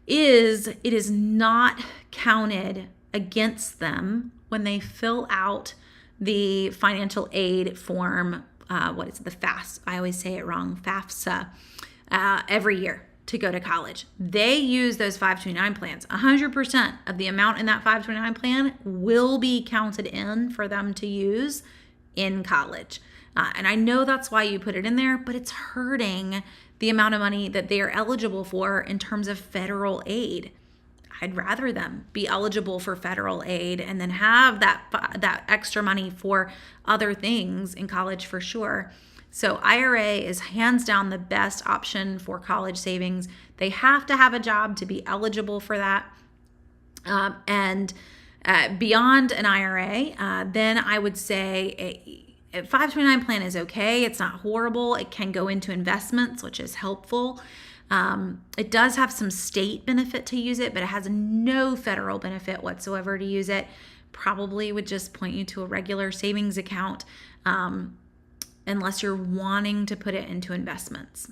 is it is not counted against them when they fill out the financial aid form. What is it? The FAFSA. I always say it wrong. FAFSA every year to go to college. They use those 529 plans. 100% of the amount in that 529 plan will be counted in for them to use in college. And I know that's why you put it in there, but it's hurting the amount of money that they are eligible for in terms of federal aid. I'd rather them be eligible for federal aid and then have that extra money for other things in college for sure. So IRA is hands down the best option for college savings. They have to have a job to be eligible for that. And beyond an IRA, then I would say a 529 plan is okay. It's not horrible. It can go into investments, which is helpful. It does have some state benefit to use it, but it has no federal benefit whatsoever to use it. Probably would just point you to a regular savings account, unless you're wanting to put it into investments.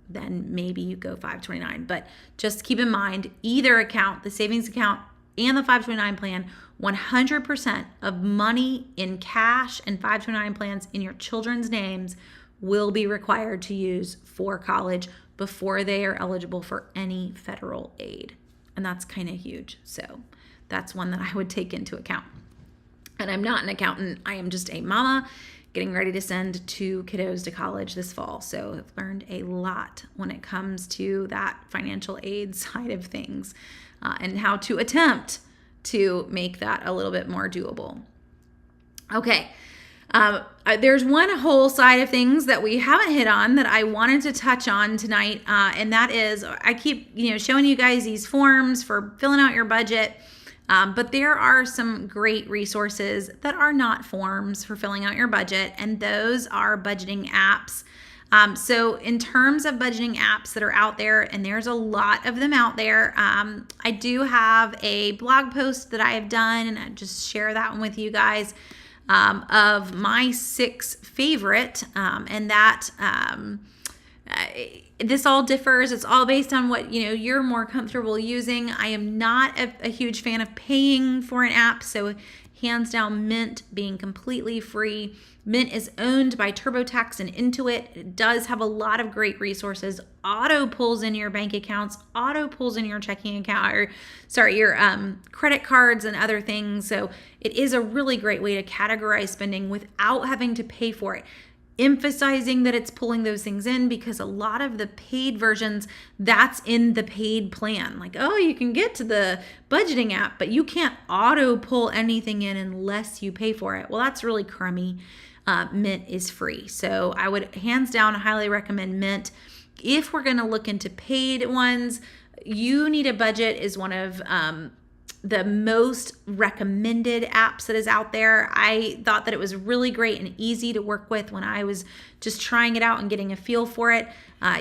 Then maybe you go 529. But just keep in mind, either account, the savings account and the 529 plan, 100% of money in cash and 529 plans in your children's names will be required to use for college before they are eligible for any federal aid. And that's kind of huge. So that's one that I would take into account. And I'm not an accountant. I am just a mama getting ready to send 2 kiddos to college this fall. So I've learned a lot when it comes to that financial aid side of things, and how to attempt to make that a little bit more doable. Okay. There's one whole side of things that we haven't hit on that I wanted to touch on tonight. And that is, I keep, showing you guys these forms for filling out your budget. But there are some great resources that are not forms for filling out your budget, and those are budgeting apps. So in terms of budgeting apps that are out there, and there's a lot of them out there, I do have a blog post that I have done, and I just share that one with you guys, of my 6 favorite, and that this all differs. It's all based on what you're more comfortable using. I am not a huge fan of paying for an app, so hands down, Mint being completely free. Mint is owned by TurboTax and Intuit. It does have a lot of great resources. Auto pulls in your bank accounts, auto pulls in your checking account, your credit cards and other things. So it is a really great way to categorize spending without having to pay for it. Emphasizing that it's pulling those things in, because a lot of the paid versions, that's in the paid plan. Like, oh, you can get to the budgeting app, but you can't auto pull anything in unless you pay for it. Well, that's really crummy. Mint is free. So I would hands down highly recommend Mint. If we're going to look into paid ones, You Need a Budget is one of the most recommended apps that is out there. I thought that it was really great and easy to work with when I was just trying it out and getting a feel for it.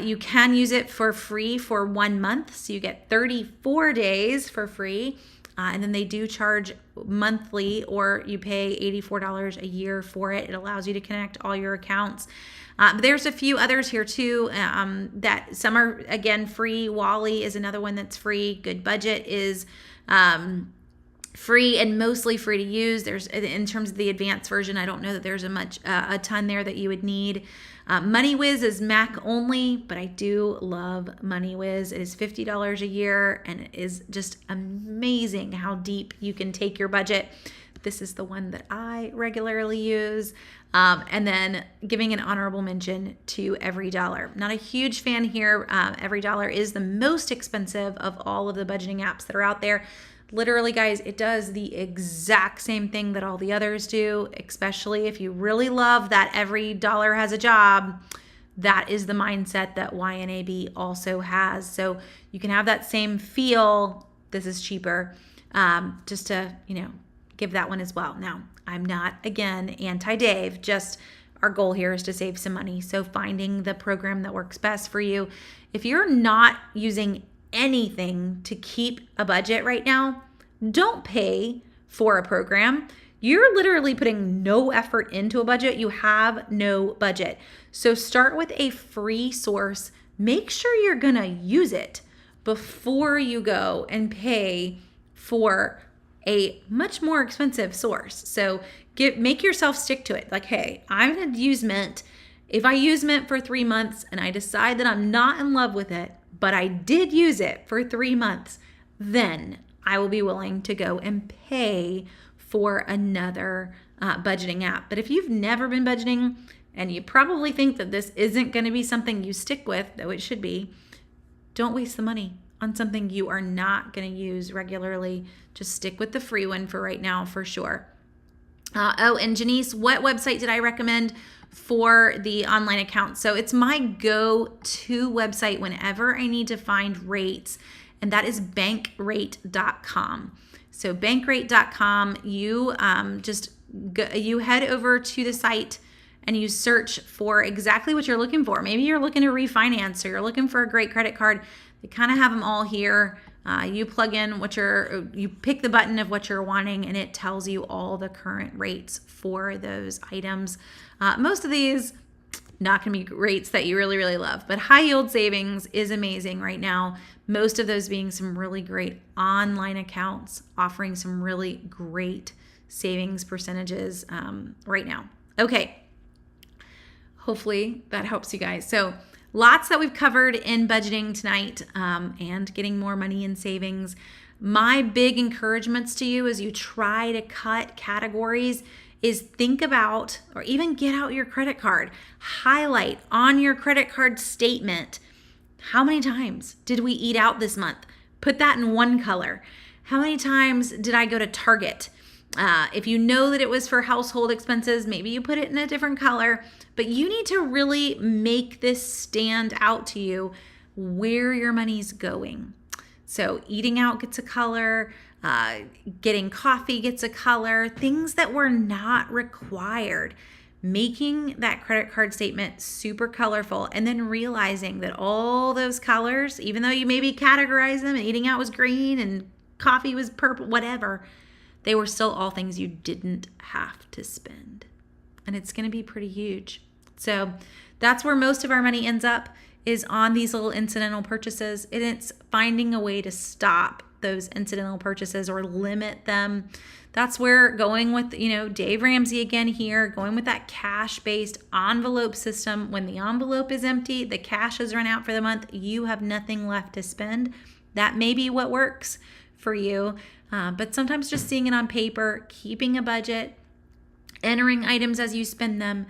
You can use it for free for 1 month, so you get 34 days for free. And then they do charge monthly, or you pay $84 a year for it. It allows you to connect all your accounts. But there's a few others here too, that some are, again, free. Wally is another one that's free. Good Budget is free and mostly free to use. There's, in terms of the advanced version, I don't know that there's a ton there that you would need. MoneyWiz is Mac only, but I do love MoneyWiz. It is $50 a year, and it is just amazing how deep you can take your budget. This is the one that I regularly use. And then giving an honorable mention to EveryDollar. Not a huge fan here. EveryDollar is the most expensive of all of the budgeting apps that are out there. Literally, guys, it does the exact same thing that all the others do, especially if you really love that every dollar has a job. That is the mindset that YNAB also has. So you can have that same feel. This is cheaper, just to, give that one as well. Now, I'm not, again, anti-Dave, just our goal here is to save some money. So finding the program that works best for you. If you're not using anything to keep a budget right now, don't pay for a program. You're literally putting no effort into a budget. You have no budget. So start with a free source. Make sure you're going to use it before you go and pay for a much more expensive source. So make yourself stick to it. Like, hey, I'm going to use Mint. If I use Mint for 3 months and I decide that I'm not in love with it, but I did use it for 3 months, then I will be willing to go and pay for another budgeting app. But if you've never been budgeting and you probably think that this isn't going to be something you stick with, though it should be, don't waste the money on something you are not going to use regularly. Just stick with the free one for right now, for sure. And Janice, what website did I recommend for the online account? So it's my go-to website whenever I need to find rates, and that is bankrate.com. So bankrate.com, you you head over to the site and you search for exactly what you're looking for. Maybe you're looking to refinance, or you're looking for a great credit card. They kind of have them all here. You plug in you pick the button of what you're wanting, and it tells you all the current rates for those items. Most of these not going to be rates that you really, really love, but high yield savings is amazing right now. Most of those being some really great online accounts offering some really great savings percentages right now. Okay. Hopefully that helps you guys. So lots that we've covered in budgeting tonight, and getting more money in savings. My big encouragements to you as you try to cut categories is think about, or even get out your credit card, highlight on your credit card statement, how many times did we eat out this month? Put that in one color. How many times did I go to Target? If you know that it was for household expenses, maybe you put it in a different color, but you need to really make this stand out to you where your money's going. So eating out gets a color, getting coffee gets a color, things that were not required. Making that credit card statement super colorful, and then realizing that all those colors, even though you maybe categorize them and eating out was green and coffee was purple, whatever, they were still all things you didn't have to spend. And it's going to be pretty huge. So that's where most of our money ends up, is on these little incidental purchases. And it's finding a way to stop those incidental purchases or limit them. That's where going with, Dave Ramsey again here, going with that cash-based envelope system. When the envelope is empty, the cash has run out for the month, you have nothing left to spend. That may be what works for you. But sometimes just seeing it on paper, keeping a budget, entering items as you spend them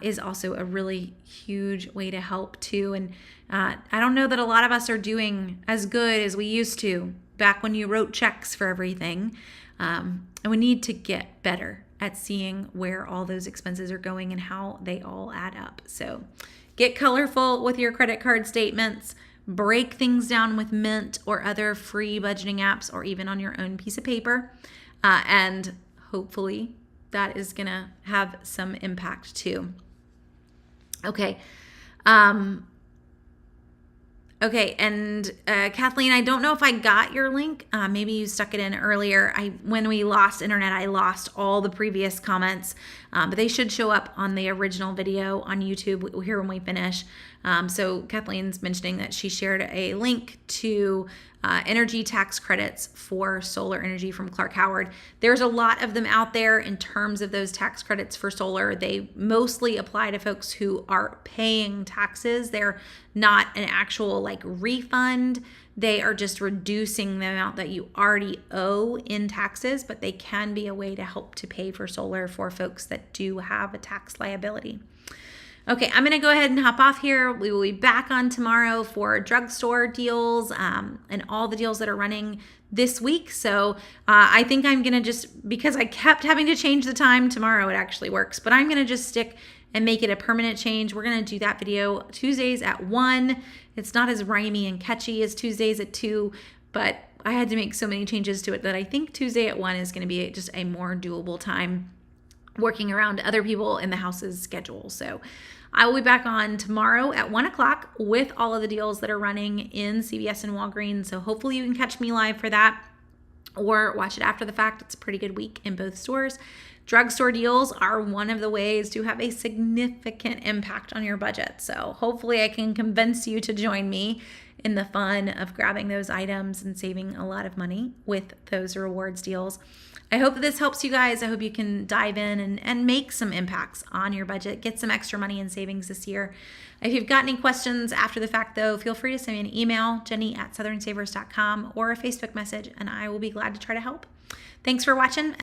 is also a really huge way to help too. And I don't know that a lot of us are doing as good as we used to back when you wrote checks for everything. And we need to get better at seeing where all those expenses are going and how they all add up. So get colorful with your credit card statements. Break things down with Mint or other free budgeting apps, or even on your own piece of paper. And hopefully that is going to have some impact too. Okay. Okay, and Kathleen, I don't know if I got your link. Maybe you stuck it in earlier. When we lost internet, I lost all the previous comments, but they should show up on the original video on YouTube here when we finish. So Kathleen's mentioning that she shared a link to energy tax credits for solar energy from Clark Howard. There's a lot of them out there in terms of those tax credits for solar. They mostly apply to folks who are paying taxes. They're not an actual refund. They are just reducing the amount that you already owe in taxes, but they can be a way to help to pay for solar for folks that do have a tax liability. Okay, I'm going to go ahead and hop off here. We will be back on tomorrow for drugstore deals and all the deals that are running this week. So I think I'm going to just, because I kept having to change the time, tomorrow it actually works, but I'm going to just stick and make it a permanent change. We're going to do that video Tuesdays at 1. It's not as rhymey and catchy as Tuesdays at 2, but I had to make so many changes to it that I think Tuesday at 1 is going to be just a more doable time, working around other people in the house's schedule. So I will be back on tomorrow at 1 o'clock with all of the deals that are running in CVS and Walgreens. So hopefully you can catch me live for that or watch it after the fact. It's a pretty good week in both stores. Drugstore deals are one of the ways to have a significant impact on your budget. So hopefully I can convince you to join me in the fun of grabbing those items and saving a lot of money with those rewards deals. I hope that this helps you guys. I hope you can dive in and make some impacts on your budget, get some extra money in savings this year. If you've got any questions after the fact, though, feel free to send me an email, jenny@southernsavers.com, or a Facebook message, and I will be glad to try to help. Thanks for watching.